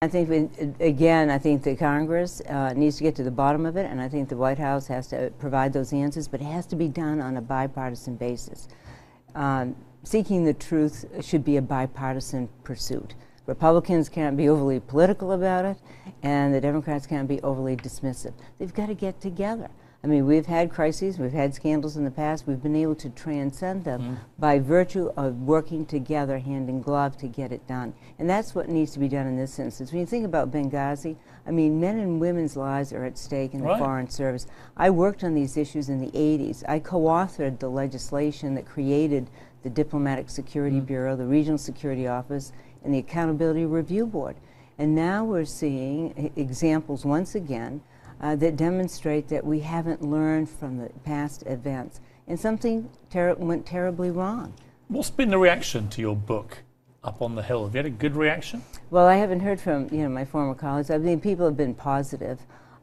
I think, again, I think the Congress needs to get to the bottom of it, and I think the White House has to provide those answers, but it has to be done on a bipartisan basis. Seeking the truth should be a bipartisan pursuit. Republicans can't be overly political about it, and the Democrats can't be overly dismissive. They've got to get together. I mean, we've had crises, we've had scandals in the past, we've been able to transcend them by virtue of working together hand in glove to get it done. And that's what needs to be done in this instance. When you think about Benghazi, I mean, men and women's lives are at stake in the Foreign Service. I worked on these issues in the 80s. I co-authored the legislation that created the Diplomatic Security Bureau, the Regional Security Office, and the Accountability Review Board. And now we're seeing examples once again that demonstrate that we haven't learned from the past events, and something went terribly wrong. What's been the reaction to your book, Up on the Hill? Have you had a good reaction? Well, I haven't heard from my former colleagues. I mean, people have been positive.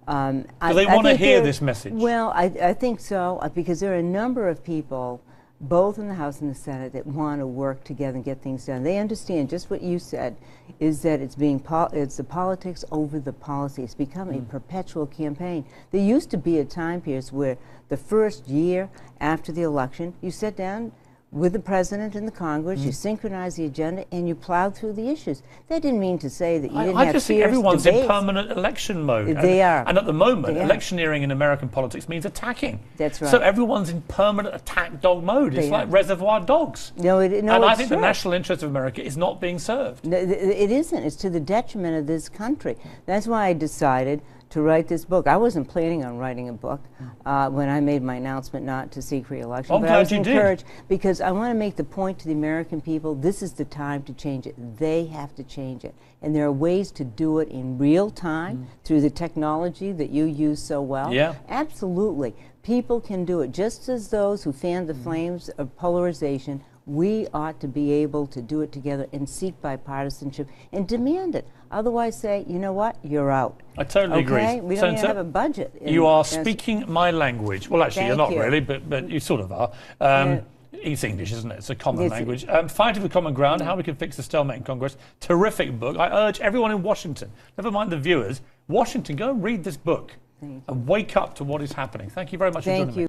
Do they want to hear this message? Well, I think so, because there are a number of people, both in the House and the Senate, that want to work together and get things done. They understand just what you said, is that it's the politics over the policy. It's become a perpetual campaign. There used to be a time period where the first year after the election, you sat down with the President and the Congress, you synchronized the agenda, and you plowed through the issues. That didn't mean to say that you didn't have I just fierce think everyone's debates. in permanent election mode. They are. And at the moment, electioneering in American politics means attacking. That's right. So everyone's in permanent attack dog mode. It's like Reservoir Dogs. No, and I think the national interest of America is not being served. No, it isn't. It's to the detriment of this country. That's why I decided to write this book. I wasn't planning on writing a book when I made my announcement not to seek re-election. But I was encouraged because I want to make the point to the American people, this is the time to change it. They have to change it. And there are ways to do it in real time through the technology that you use so well. Yeah. Absolutely. People can do it. Just as those who fanned the flames of polarization, we ought to be able to do it together and seek bipartisanship and demand it. Otherwise say, you know what, you're out. I totally agree. We don't even have a budget. You are speaking my language. Well, actually, you're not really, but you sort of are. It's English, isn't it? It's a common language. Fighting for common ground, how we can fix the stalemate in Congress. Terrific book. I urge everyone in Washington, never mind the viewers, Washington, go and read this book and wake up to what is happening. Thank you very much for joining me.